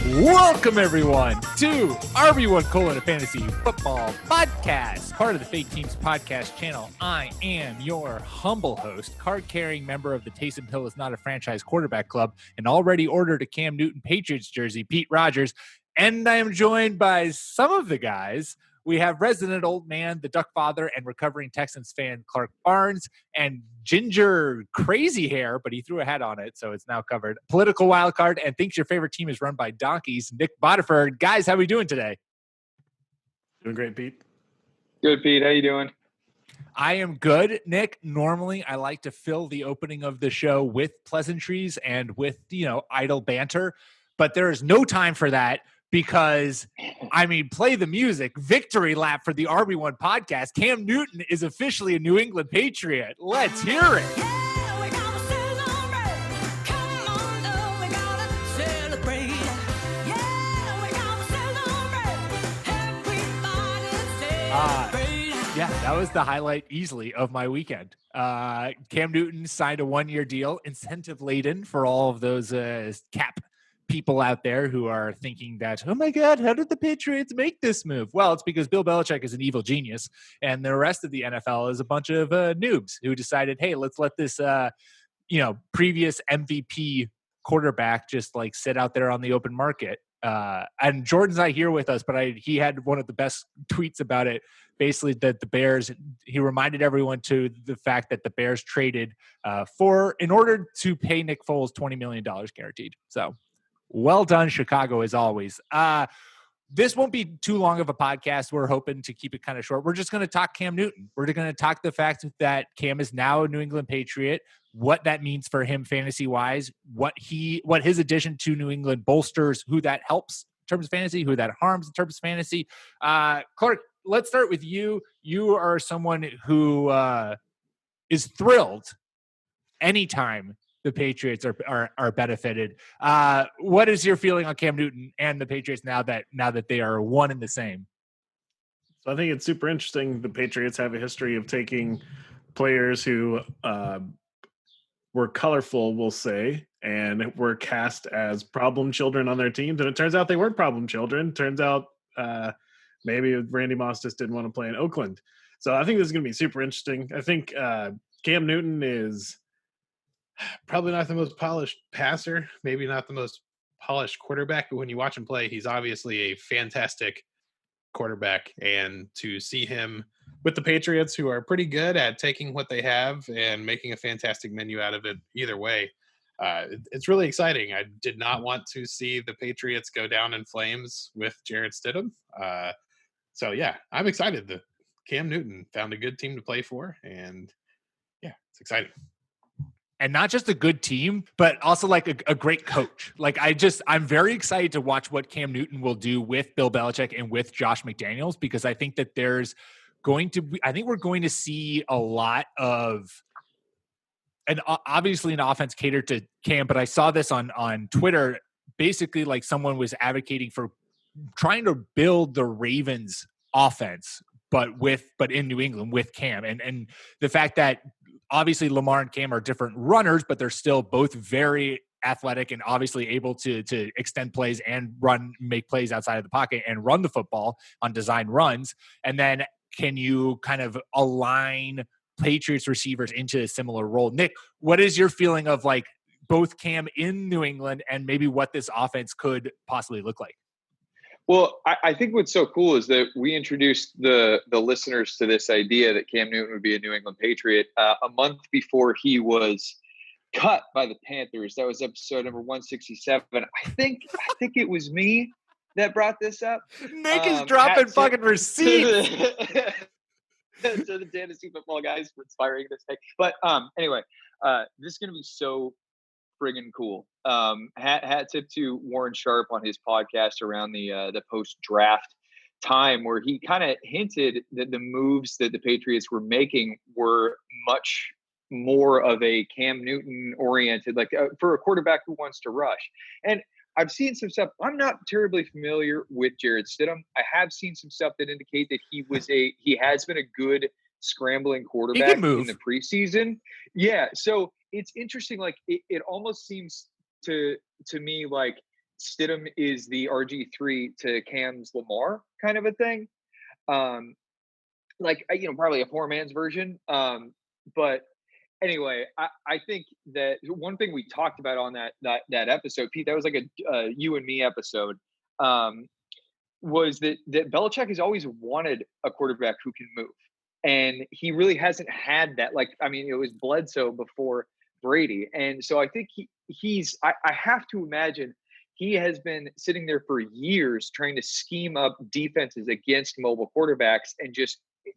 Welcome, everyone, to RB1 Colon Fantasy Football Podcast, part of the Fake Teams Podcast channel. I am your humble host, card-carrying member of the Taysom Hill is not a franchise quarterback club, and already ordered a Cam Newton Patriots jersey, Pete Rogers. And I am joined by some of the guys. We have resident old man, the Duck Father, and recovering Texans fan, Clark Barnes, and ginger crazy hair, but he threw a hat on it, so it's now covered. Political wild card, and thinks your favorite team is run by donkeys, Nick Bodiford. Guys, how are we doing today? Doing great, Pete. Good, Pete. How you doing? I am good, Nick. Normally, I like to fill the opening of the show with pleasantries and with, idle banter, but there is no time for that. Because, play the music. Victory lap for the RB1 podcast. Cam Newton is officially a New England Patriot. Let's hear it. Yeah, we gotta celebrate. Come on, oh, we gotta celebrate. Yeah, we gotta celebrate. Everybody celebrate. Yeah, that was the highlight easily of my weekend. Cam Newton signed a one-year deal, incentive-laden for all of those cap people out there who are thinking that, oh my God, how did the Patriots make this move? Well, it's because Bill Belichick is an evil genius, and the rest of the NFL is a bunch of noobs who decided, hey, let's let this, previous MVP quarterback just like sit out there on the open market. And Jordan's not here with us, but he had one of the best tweets about it. Basically, that the Bears, he reminded everyone to the fact that the Bears traded in order to pay Nick Foles $20 million guaranteed. So, well done, Chicago, as always. This won't be too long of a podcast. We're hoping to keep it kind of short. We're just going to talk Cam Newton. We're going to talk the fact that Cam is now a New England Patriot, what that means for him fantasy-wise, what his addition to New England bolsters, who that helps in terms of fantasy, who that harms in terms of fantasy. Clark, let's start with you. You are someone who is thrilled anytime the Patriots are benefited. What is your feeling on Cam Newton and the Patriots now that they are one and the same? So I think it's super interesting. The Patriots have a history of taking players who were colorful, we'll say, and were cast as problem children on their teams. And it turns out they weren't problem children. Turns out maybe Randy Moss just didn't want to play in Oakland. So I think this is going to be super interesting. I think Cam Newton is probably not the most polished passer, maybe not the most polished quarterback, but when you watch him play, he's obviously a fantastic quarterback. And to see him with the Patriots, who are pretty good at taking what they have and making a fantastic menu out of it either way, it's really exciting. I did not want to see the Patriots go down in flames with Jarrett Stidham. So, yeah, I'm excited that Cam Newton found a good team to play for, and, yeah, it's exciting. And not just a good team, but also like a great coach. Like I'm very excited to watch what Cam Newton will do with Bill Belichick and with Josh McDaniels, because I think that we're going to see a lot of, and obviously an offense catered to Cam, but I saw this on Twitter, basically like someone was advocating for trying to build the Ravens offense, but in New England with Cam, and the fact that obviously Lamar and Cam are different runners, but they're still both very athletic and obviously able to extend plays and make plays outside of the pocket and run the football on design runs. And then can you kind of align Patriots receivers into a similar role? Nick, what is your feeling of like both Cam in New England and maybe what this offense could possibly look like? Well, I think what's so cool is that we introduced the listeners to this idea that Cam Newton would be a New England Patriot a month before he was cut by the Panthers. That was episode number 167. I think it was me that brought this up. Nick is dropping fucking receipts. To the fantasy football guys for inspiring this thing. But anyway, this is going to be so friggin' cool. Hat tip to Warren Sharp on his podcast around the post-draft time, where he kind of hinted that the moves that the Patriots were making were much more of a Cam Newton oriented, like for a quarterback who wants to rush. And I've seen some stuff. I'm not terribly familiar with Jarrett Stidham. I have seen some stuff that indicate that he has been a good scrambling quarterback in the preseason. Yeah. So it's interesting. Like it almost seems to me like Stidham is the RG3 to Cam's Lamar kind of a thing. Probably a poor man's version. But anyway, I think that one thing we talked about on that episode, Pete, that was like a you and me episode, was that Belichick has always wanted a quarterback who can move. And he really hasn't had that. It was Bledsoe before Brady. And so I think I have to imagine he has been sitting there for years trying to scheme up defenses against mobile quarterbacks, and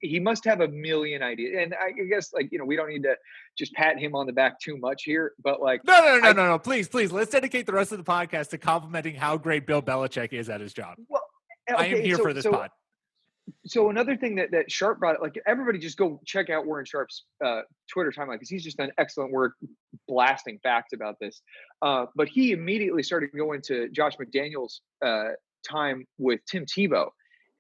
he must have a million ideas. And I guess we don't need to just pat him on the back too much here, but no, please. Let's dedicate the rest of the podcast to complimenting how great Bill Belichick is at his job. Well, okay, I am here for this pod. So another thing that Sharp brought, everybody just go check out Warren Sharp's Twitter timeline, because he's just done excellent work blasting facts about this. But he immediately started going to Josh McDaniels' time with Tim Tebow.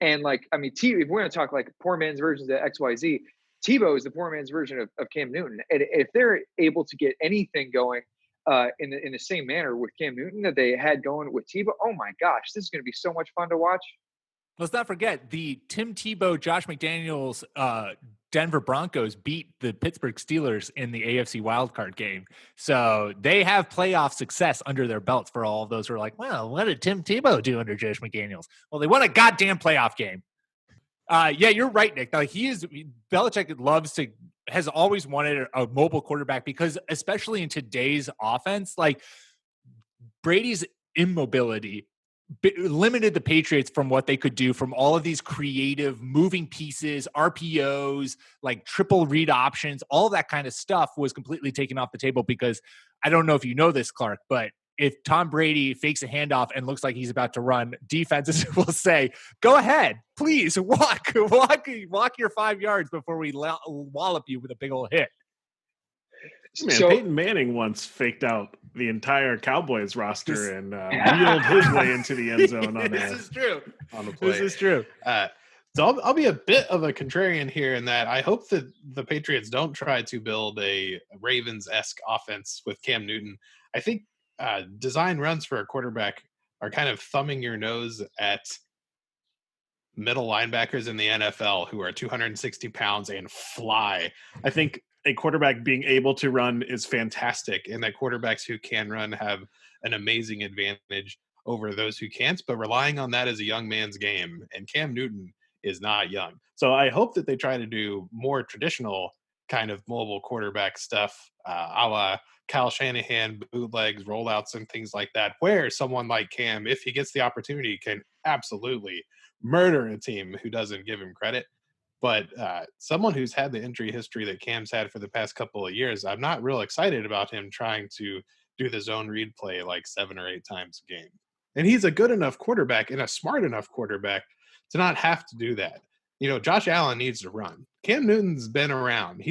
And if we're going to talk poor man's versions of XYZ, Tebow is the poor man's version of Cam Newton. And if they're able to get anything going in the same manner with Cam Newton that they had going with Tebow, oh my gosh, this is going to be so much fun to watch. Let's not forget the Tim Tebow, Josh McDaniels, Denver Broncos beat the Pittsburgh Steelers in the AFC wildcard game. So they have playoff success under their belts for all of those who are like, well, what did Tim Tebow do under Josh McDaniels? Well, they won a goddamn playoff game. Yeah, you're right, Nick. Belichick has always wanted a mobile quarterback, because especially in today's offense, Brady's immobility limited the Patriots from what they could do from all of these creative moving pieces, RPOs, triple read options, all that kind of stuff was completely taken off the table, because I don't know if you know this, Clark, but if Tom Brady fakes a handoff and looks like he's about to run, defenses will say, go ahead, please walk your 5 yards before we wallop you with a big old hit. Man, Peyton Manning once faked out the entire Cowboys roster and wheeled his way into the end zone on This is true. On the play. This is true. So I'll be a bit of a contrarian here in that I hope that the Patriots don't try to build a Ravens-esque offense with Cam Newton. I think design runs for a quarterback are kind of thumbing your nose at middle linebackers in the NFL who are 260 pounds and fly. I think a quarterback being able to run is fantastic, and that quarterbacks who can run have an amazing advantage over those who can't, but relying on that is a young man's game, and Cam Newton is not young. So I hope that they try to do more traditional kind of mobile quarterback stuff, a la Kyle Shanahan, bootlegs, rollouts, and things like that, where someone like Cam, if he gets the opportunity, can absolutely murder a team who doesn't give him credit. But someone who's had the injury history that Cam's had for the past couple of years, I'm not real excited about him trying to do the zone read play 7 or 8 times a game. And he's a good enough quarterback and a smart enough quarterback to not have to do that. Josh Allen needs to run. Cam Newton's been around.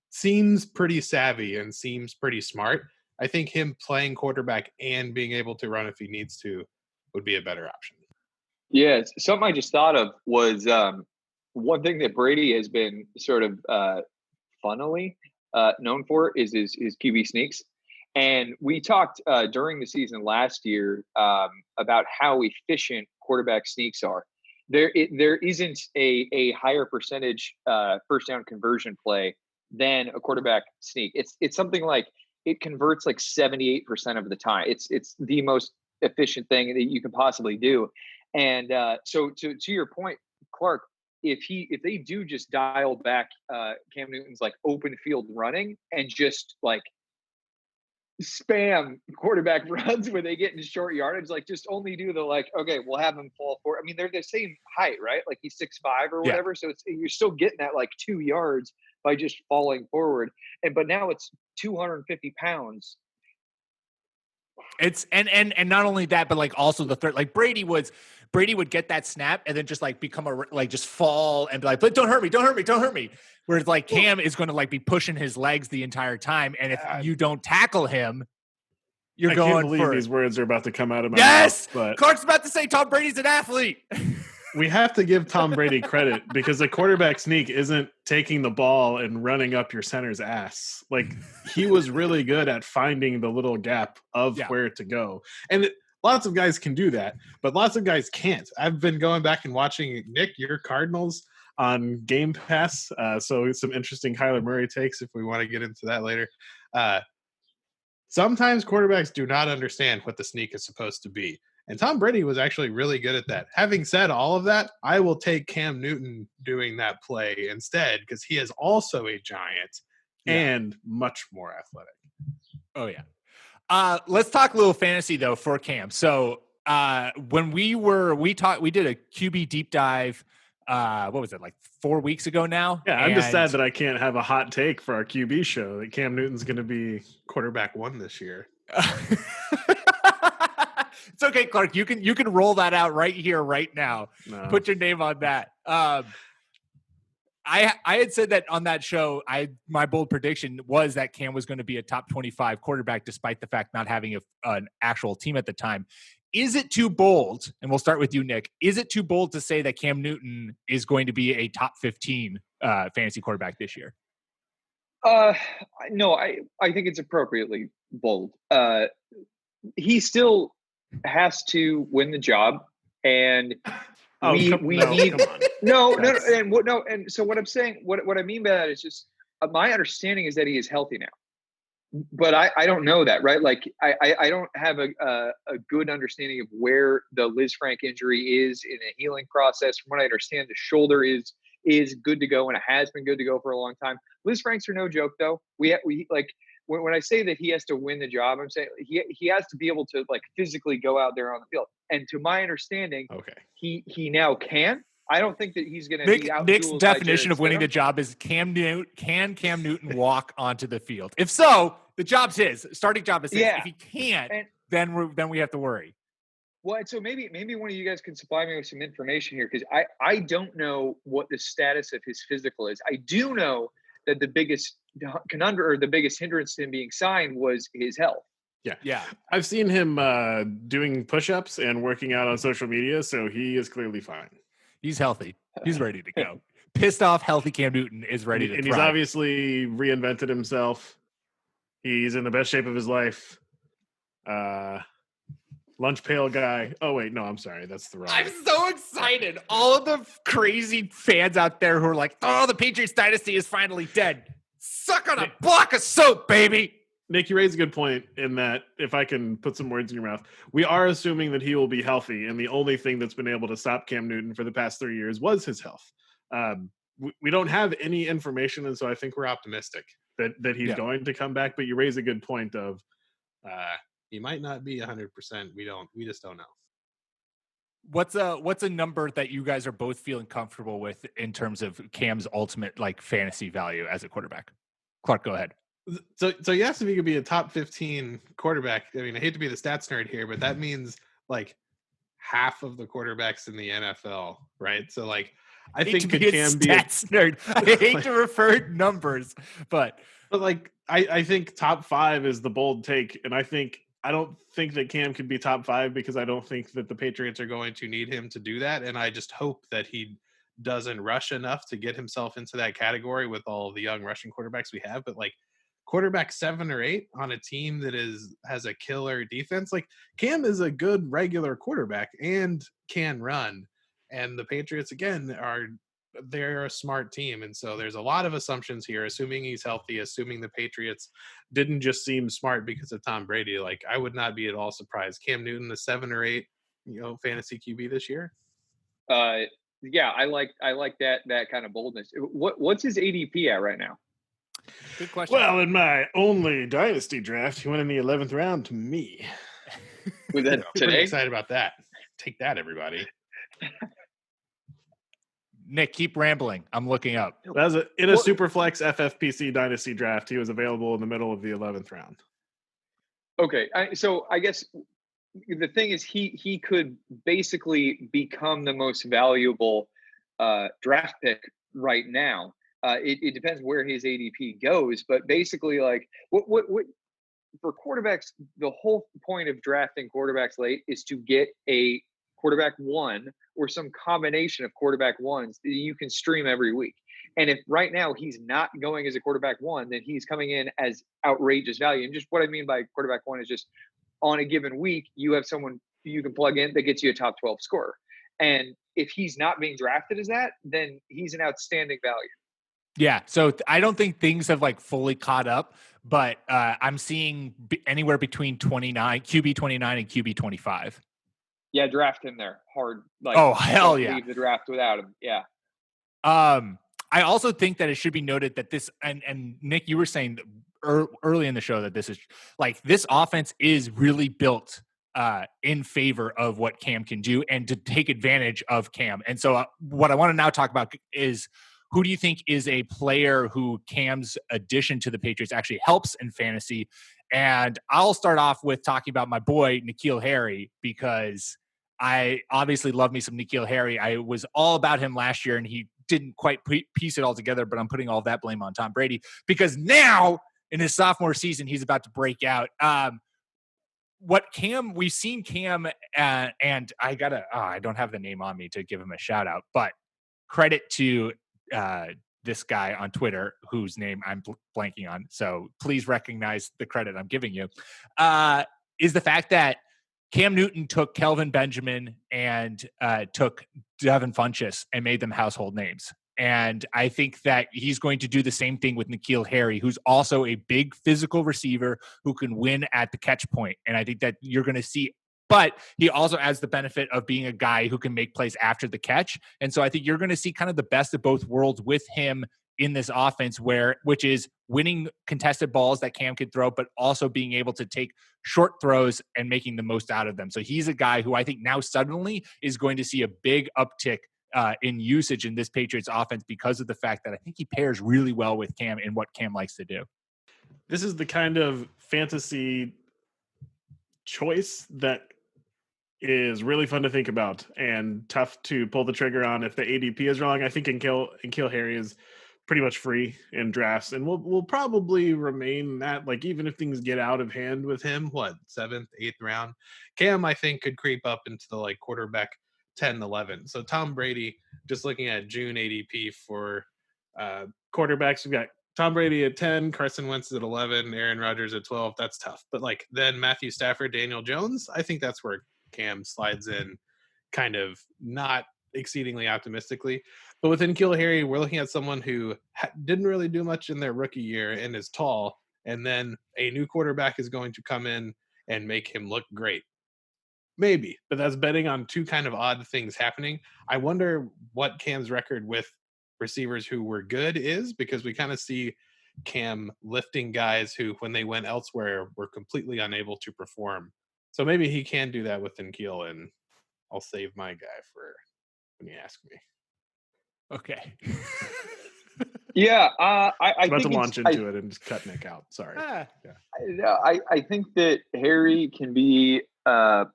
Seems pretty savvy and seems pretty smart. I think him playing quarterback and being able to run if he needs to would be a better option. Yeah, something I just thought of was one thing that Brady has been sort of funnily known for is his QB sneaks. And we talked during the season last year about how efficient quarterback sneaks are. There isn't a higher percentage first down conversion play than a quarterback sneak. It's something like it converts 78% of the time. It's the most efficient thing that you can possibly do. And so to your point, Clark, if they do just dial back Cam Newton's open field running and just spam quarterback runs where they get in short yardage, just only do the okay, we'll have him fall forward. I mean, they're the same height, right? He's 6'5" or whatever. Yeah. So you're still getting that 2 yards by just falling forward. But now it's 250 pounds. It's and not only that, but also the third, Brady would get that snap and then just become just fall and be like, but don't hurt me. Whereas Cam is going to be pushing his legs the entire time. And if you don't tackle him, I can't believe these words are about to come out of my mouth. But Clark's about to say Tom Brady's an athlete. We have to give Tom Brady credit because a quarterback sneak isn't taking the ball and running up your center's ass. He was really good at finding the little gap of where to go. And lots of guys can do that, but lots of guys can't. I've been going back and watching Nick, your Cardinals on Game Pass. So some interesting Kyler Murray takes if we want to get into that later. Sometimes quarterbacks do not understand what the sneak is supposed to be. And Tom Brady was actually really good at that. Having said all of that, I will take Cam Newton doing that play instead because he is also a giant and much more athletic. Oh yeah. Let's talk a little fantasy though for Cam. So when we did a QB deep dive. What was it, like 4 weeks ago now? Yeah, I'm just sad that I can't have a hot take for our QB show that Cam Newton's going to be quarterback 1 this year. It's okay, Clark. You can roll that out right here, right now. No. Put your name on that. I had said that on that show. My bold prediction was that Cam was going to be a top 25 quarterback, despite the fact not having an actual team at the time. Is it too bold? And we'll start with you, Nick. Is it too bold to say that Cam Newton is going to be a top 15 fantasy quarterback this year? No, I think it's appropriately bold. He still has to win the job, and we need come on. no, and so what I'm saying, what I mean by that is just my understanding is that he is healthy now. But I don't know that, right? Like I don't have a good understanding of where the Liz Frank injury is in a healing process. From what I understand, the shoulder is good to go, and it has been good to go for a long time. Liz Franks are no joke, though. We like when I say that he has to win the job, I'm saying he has to be able to like physically go out there on the field. And to my understanding, he now can. I don't think that he's going to be out. Nick's definition of winning the job is Cam Newton walk onto the field? If so, the job's his. Starting job is his. Yeah. If he can't, then we have to worry. Well, so maybe one of you guys can supply me with some information here, because I don't know what the status of his physical is. I do know that the biggest conundrum or the biggest hindrance to him being signed was his health. Yeah. I've seen him doing push-ups and working out on social media, so he is clearly fine. He's healthy. He's ready to go. Pissed off, healthy Cam Newton is ready to and thrive. He's obviously reinvented himself. He's in the best shape of his life. Lunch pail guy. Oh, wait. No, I'm sorry. That's the wrong. I'm so excited. All of the crazy fans out there who are like, oh, the Patriots dynasty is finally dead. Suck on a block of soap, baby. Nick, you raise a good point in that, if I can put some words in your mouth, we are assuming that he will be healthy, and the only thing that's been able to stop Cam Newton for the past 3 years was his health. We don't have any information, and so I think we're optimistic that he's going to come back. But you raise a good point of he might not be 100%. We just don't know. What's a number that you guys are both feeling comfortable with in terms of Cam's ultimate like fantasy value as a quarterback? Clark, go ahead. So you asked if he could be a top 15 quarterback. I mean, I hate to be the stats nerd here, but that means like half of the quarterbacks in the NFL, right? So like, I think could Cam be a stats nerd. I hate to refer to numbers, but like I think top 5 is the bold take, and I don't think that Cam could be top 5 because I don't think that the Patriots are going to need him to do that, and I just hope that he doesn't rush enough to get himself into that category with all the young rushing quarterbacks we have. But like, quarterback 7 or 8 on a team that has a killer defense. Like, Cam is a good regular quarterback and can run. And the Patriots, again, they're a smart team. And so there's a lot of assumptions here, assuming he's healthy, assuming the Patriots didn't just seem smart because of Tom Brady. Like, I would not be at all surprised. Cam Newton, the 7 or 8, fantasy QB this year. Yeah, I like that kind of boldness. What's his ADP at right now? Good question. Well, in my only dynasty draft, he went in the 11th round to me. Was that I'm pretty today? excited about that. Take that, everybody. Nick, keep rambling. I'm looking up. That was in a Superflex FFPC dynasty draft. He was available in the middle of the 11th round. Okay, so I guess the thing is he could basically become the most valuable draft pick right now. It depends where his ADP goes, but basically, like what for quarterbacks, the whole point of drafting quarterbacks late is to get a quarterback 1 or some combination of quarterback 1s that you can stream every week. And if right now he's not going as a quarterback 1, then he's coming in as outrageous value. And just what I mean by quarterback 1 is just on a given week, you have someone you can plug in that gets you a top 12 scorer. And if he's not being drafted as that, then he's an outstanding value. Yeah. So I don't think things have like fully caught up, but I'm seeing anywhere between QB 29 and QB 25. Yeah, draft him there hard. Like, Oh, hell don't yeah. leave the draft without him. Yeah. I also think that it should be noted that this, and Nick, you were saying early in the show that this is like, this offense is really built in favor of what Cam can do and to take advantage of Cam. And so what I want to now talk about is, who do you think is a player who Cam's addition to the Patriots actually helps in fantasy? And I'll start off with talking about my boy, N'Keal Harry, because I obviously love me some N'Keal Harry. I was all about him last year, and he didn't quite piece it all together, but I'm putting all that blame on Tom Brady, because now in his sophomore season, he's about to break out. We've seen Cam, and I don't have the name on me to give him a shout out, but credit to this guy on Twitter whose name I'm blanking on. So please recognize the credit I'm giving you, is the fact that Cam Newton took Kelvin Benjamin and took Devin Funchess and made them household names. And I think that he's going to do the same thing with N'Keal Harry, who's also a big physical receiver who can win at the catch point. And I think that you're going to see, but he also has the benefit of being a guy who can make plays after the catch. And so I think you're going to see kind of the best of both worlds with him in this offense, which is winning contested balls that Cam could throw, but also being able to take short throws and making the most out of them. So he's a guy who I think now suddenly is going to see a big uptick in usage in this Patriots offense, because of the fact that I think he pairs really well with Cam and what Cam likes to do. This is the kind of fantasy choice that is really fun to think about and tough to pull the trigger on if the ADP is wrong. I think N'Keal Harry is pretty much free in drafts, and will probably remain that, like, even if things get out of hand with him. What, 7th, 8th round? Cam, I think, could creep up into the like quarterback 10, 11. So Tom Brady, just looking at June ADP for Quarterbacks, we've got Tom Brady at 10, Carson Wentz at 11, Aaron Rodgers at 12. That's tough. But like then Matthew Stafford, Daniel Jones, I think that's where Cam slides in, kind of not exceedingly optimistically. But with N'Keal Harry, we're looking at someone who didn't really do much in their rookie year and is tall, and then a new quarterback is going to come in and make him look great. Maybe, but that's betting on two kind of odd things happening. I wonder what Cam's record with receivers who were good is, because we kind of see Cam lifting guys who, when they went elsewhere, were completely unable to perform. So maybe he can do that with N'Keal, and I'll save my guy for when you ask me. Okay. Yeah, I About to think launch into it and just cut Nick out. Sorry. I think that Harry can be. I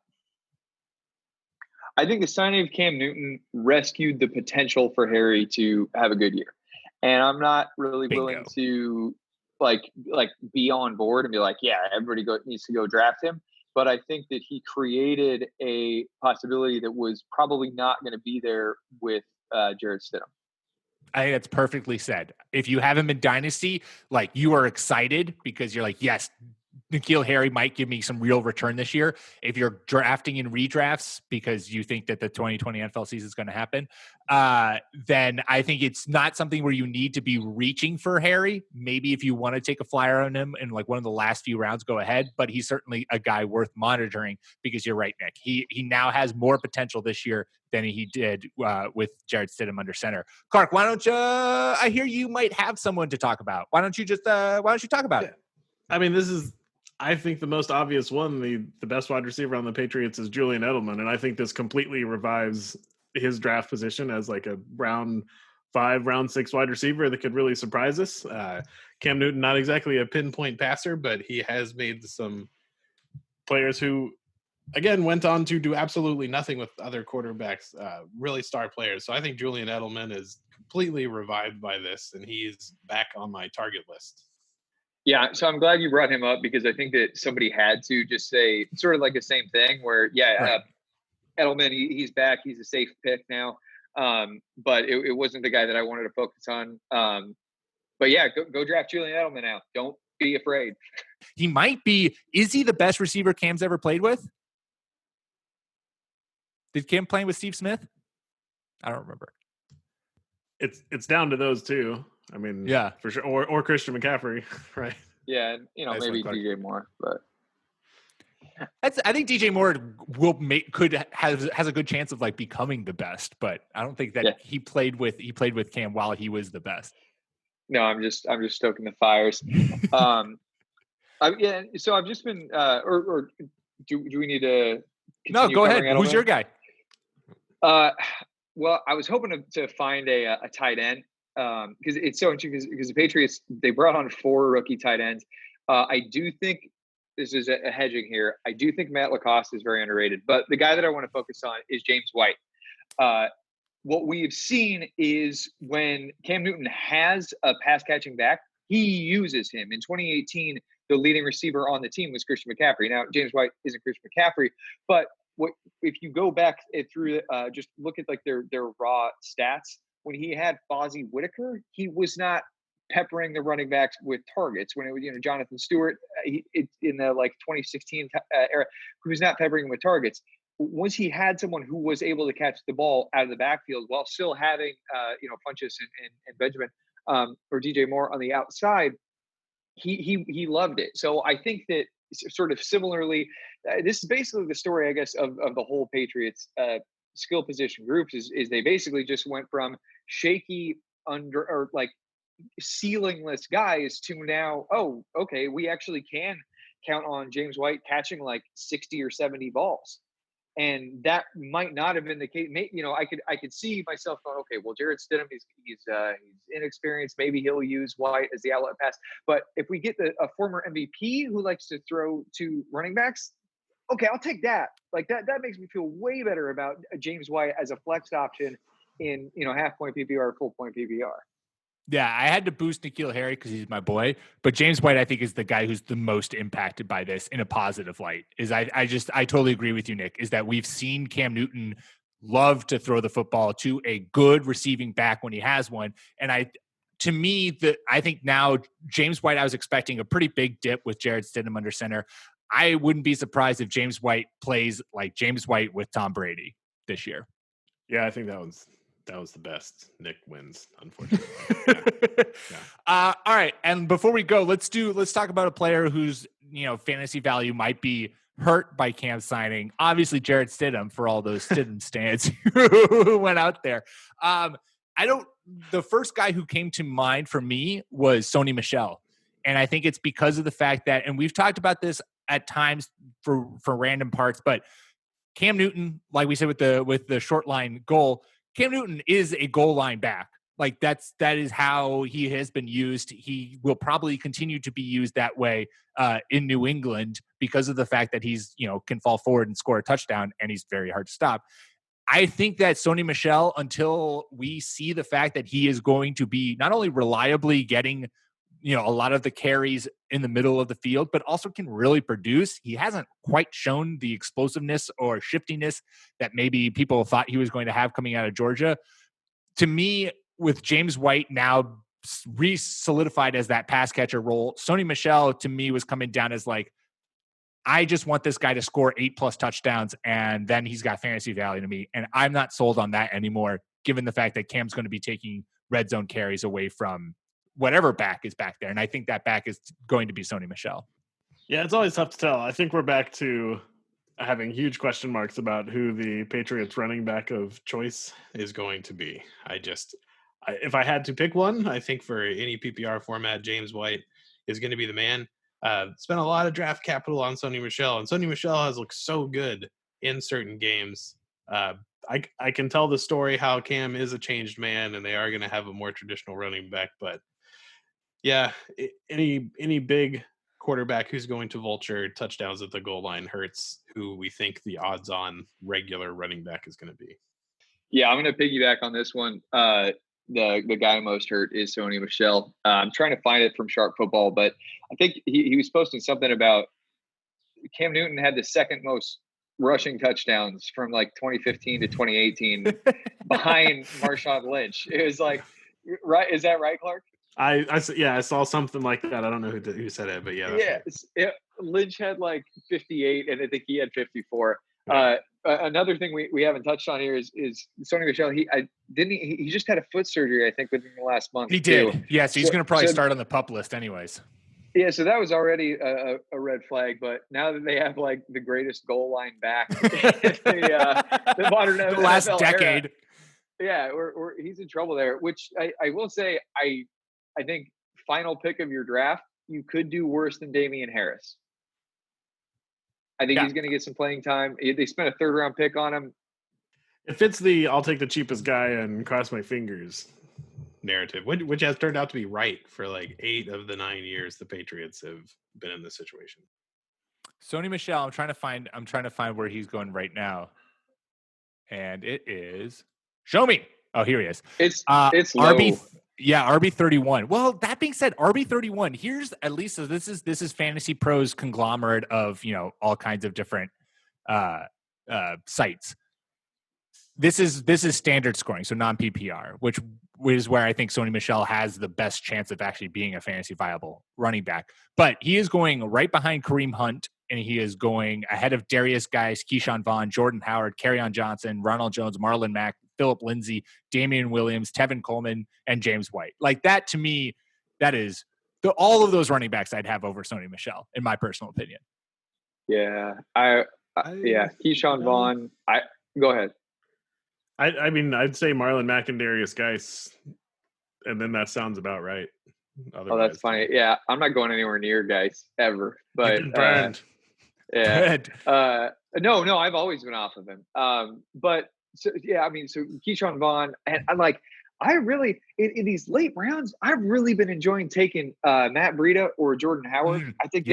think the signing of Cam Newton rescued the potential for Harry to have a good year, and I'm not really willing to like be on board and be like, yeah, everybody needs to go draft him. But I think that he created a possibility that was probably not going to be there with Jared Stidham. I think that's perfectly said. If you have him in Dynasty, like, you are excited because you're like, yes, N'Keal Harry might give me some real return this year. If you're drafting in redrafts because you think that the 2020 NFL season is going to happen, then I think it's not something where you need to be reaching for Harry. Maybe if you want to take a flyer on him in like one of the last few rounds, go ahead. But he's certainly a guy worth monitoring, because you're right, Nick. He now has more potential this year than he did with Jared Stidham under center. Clark, why don't you? I hear you might have someone to talk about. Why don't you talk about it? I mean, this is, I think, the most obvious one. The best wide receiver on the Patriots is Julian Edelman, and I think this completely revives his draft position as like a round 5, round 6 wide receiver that could really surprise us. Cam Newton, not exactly a pinpoint passer, but he has made some players who, again, went on to do absolutely nothing with other quarterbacks, really star players. So I think Julian Edelman is completely revived by this, and he's back on my target list. Yeah, so I'm glad you brought him up, because I think that somebody had to just say sort of like the same thing where, Right. Edelman, he's back. He's a safe pick now. But it wasn't the guy that I wanted to focus on. But yeah, go draft Julian Edelman now. Don't be afraid. He might be. Is he the best receiver Cam's ever played with? Did Cam playing with Steve Smith? I don't remember. It's down to those two. I mean, Yeah. for sure, or Christian McCaffrey, right? Yeah, and Nice maybe one, Clark. DJ Moore, but I think DJ Moore has a good chance of like becoming the best, but I don't think that Yeah. he played with Cam while he was the best. no, I'm just stoking the fires. So I've just been or do we need to No, continue go ahead. covering Who's Edelman? your guy? Well, I was hoping to find a tight end because it's so interesting because the Patriots, they brought on 4 rookie tight ends. I do think this is a hedging here. I do think Matt Lacoste is very underrated, but the guy that I want to focus on is James White. What we've seen is when Cam Newton has a pass catching back, he uses him. In 2018, the leading receiver on the team was Christian McCaffrey. Now, James White isn't Christian McCaffrey, but if you go back through just look at like their raw stats, when he had Fozzie Whitaker, he was not peppering the running backs with targets. When it was Jonathan Stewart, in the like 2016 era, he was not peppering him with targets. Once he had someone who was able to catch the ball out of the backfield while still having Funchess and Benjamin or DJ Moore on the outside, he loved it. So I think that sort of similarly, this is basically the story, I guess, of the whole Patriots skill position groups is they basically just went from shaky or like ceilingless guys to now, oh, okay, we actually can count on James White catching like 60 or 70 balls. And that might not have been the case. I could see myself going, okay, well, Jared Stidham, he's inexperienced. Maybe he'll use White as the outlet pass. But if we get a former MVP who likes to throw to running backs, okay, I'll take that. Like that makes me feel way better about James White as a flex option in half point PPR, full point PPR. Yeah, I had to boost N'Keal Harry because he's my boy, but James White, I think, is the guy who's the most impacted by this in a positive light. I totally agree with you, Nick, is that we've seen Cam Newton love to throw the football to a good receiving back when he has one. And I think now James White, I was expecting a pretty big dip with Jared Stidham under center. I wouldn't be surprised if James White plays like James White with Tom Brady this year. Yeah, I think that was the best. Nick wins, unfortunately. All right, and before we go, let's talk about a player whose fantasy value might be hurt by Cam signing. Obviously, Jared Stidham, for all those Stidham stands who went out there. The first guy who came to mind for me was Sony Michel, and I think it's because of the fact that, and we've talked about this at times for random parts, but Cam Newton, like we said with the short line goal, Cam Newton is a goal line back. Like that is how he has been used. He will probably continue to be used that way in New England because of the fact that he's, can fall forward and score a touchdown, and he's very hard to stop. I think that Sony Michel, until we see the fact that he is going to be not only reliably getting, a lot of the carries in the middle of the field, but also can really produce. He hasn't quite shown the explosiveness or shiftiness that maybe people thought he was going to have coming out of Georgia. To me, with James White now re-solidified as that pass catcher role, Sony Michel to me was coming down as like, I just want this guy to score 8+ touchdowns, and then he's got fantasy value to me. And I'm not sold on that anymore, given the fact that Cam's going to be taking red zone carries away from whatever back is back there. And I think that back is going to be Sony Michel. Yeah, it's always tough to tell. I think we're back to having huge question marks about who the Patriots running back of choice is going to be. If I had to pick one, I think for any PPR format, James White is going to be the man. Spent a lot of draft capital on Sony Michel, and Sony Michel has looked so good in certain games. I can tell the story how Cam is a changed man, and they are going to have a more traditional running back. But yeah, any big quarterback who's going to vulture touchdowns at the goal line hurts who we think the odds-on regular running back is going to be. Yeah, I'm going to piggyback on this one. The guy most hurt is Sony Michel. I'm trying to find it from Sharp Football, but I think he was posting something about Cam Newton had the second most rushing touchdowns from like 2015 to 2018 behind Marshawn Lynch. It was like, right? Is that right, Clark? I saw something like that. I don't know who said it, but yeah. Lynch had like 58, and I think he had 54. another thing we haven't touched on here is Sony Michel. He just had a foot surgery, I think, within the last month. He did. too. Yeah, so he's going to probably start on the PUP list anyways. Yeah, so that was already a red flag. But now that they have like the greatest goal line back in the modern The last NFL decade. era, yeah, he's in trouble there. Which I will say, I think final pick of your draft, you could do worse than Damien Harris. I think he's going to get some playing time. They spent a 3rd round pick on him. It fits I'll take the cheapest guy and cross my fingers narrative, which has turned out to be right for like 8 of the 9 years the Patriots have been in this situation. Sony Michel, I'm trying to find where he's going right now. And it is show me. Oh, here he is. It's low. RB 31. Well, that being said, RB 31. Here's at least so this is Fantasy Pros conglomerate of all kinds of different sites. This is standard scoring, so non PPR, which is where I think Sony Michel has the best chance of actually being a fantasy viable running back. But he is going right behind Kareem Hunt, and he is going ahead of Darius Geis, Keyshawn Vaughn, Jordan Howard, Kerryon Johnson, Ronald Jones, Marlon Mack, Phillip Lindsay, Damian Williams, Tevin Coleman, and James White. Like that, to me, that is all of those running backs I'd have over Sony Michel, in my personal opinion. Yeah, Keyshawn Vaughn. Go ahead. I mean, I'd say Marlon Mack and Darius Geis, and then that sounds about right. Otherwise, oh, that's funny. Yeah, I'm not going anywhere near Geis ever. But yeah, no, I've always been off of him. But so yeah, I mean, so Keyshawn Vaughn, and I really in these late rounds, I've really been enjoying taking Matt Breida or Jordan Howard. I think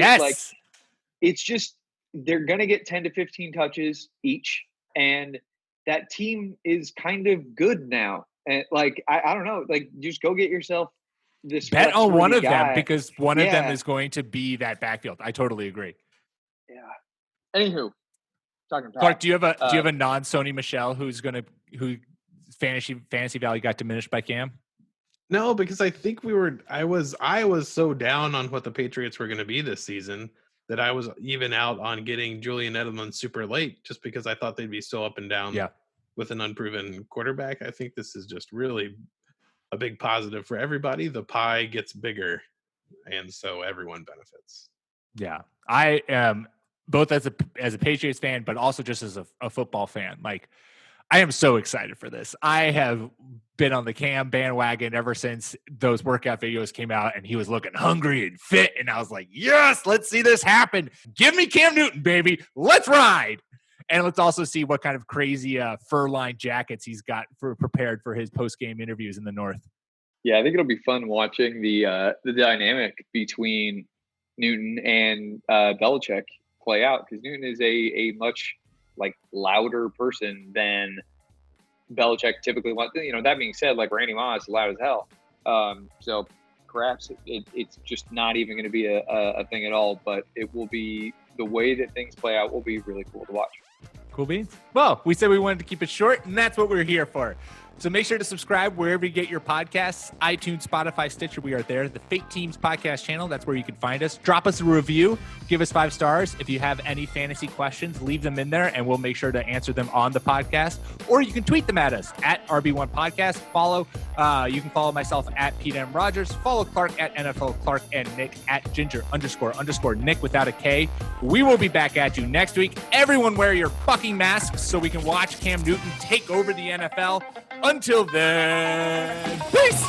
it's just they're gonna get 10 to 15 touches each, and that team is kind of good now. And I don't know, just go get yourself this bet on one of guy. them, because one of them is going to be that backfield. I totally agree. Yeah. Anywho, talking about Clark, do you have a non Sony Michel who fantasy value got diminished by Cam? No, because I think I was so down on what the Patriots were going to be this season that I was even out on getting Julian Edelman super late, just because I thought they'd be still up and down with an unproven quarterback. I think this is just really a big positive for everybody. The pie gets bigger, and so everyone benefits. Yeah, I am both as a Patriots fan, but also just as a football fan. I am so excited for this. I have been on the Cam bandwagon ever since those workout videos came out, and he was looking hungry and fit. And I was like, yes, let's see this happen. Give me Cam Newton, baby. Let's ride. And let's also see what kind of crazy fur-lined jackets he's got prepared for his post-game interviews in the North. Yeah, I think it'll be fun watching the dynamic between Newton and Belichick play out, because Newton is a much louder person than Belichick typically wants. That being said, Randy Moss is loud as hell. So perhaps it's just not even going to be a thing at all, but it will be, the way that things play out will be really cool to watch. Cool beans. Well, we said we wanted to keep it short, and that's what we're here for. So make sure to subscribe wherever you get your podcasts, iTunes, Spotify, Stitcher. We are there. The Fake Teams podcast channel, that's where you can find us. Drop us a review. Give us 5 stars. If you have any fantasy questions, leave them in there, and we'll make sure to answer them on the podcast. Or you can tweet them at us at RB1 Podcast. You can follow myself at Pete M. Rogers. Follow Clark at NFL Clark, and Nick at Ginger__Nick without a K. We will be back at you next week. Everyone wear your fucking masks so we can watch Cam Newton take over the NFL. Until then, peace!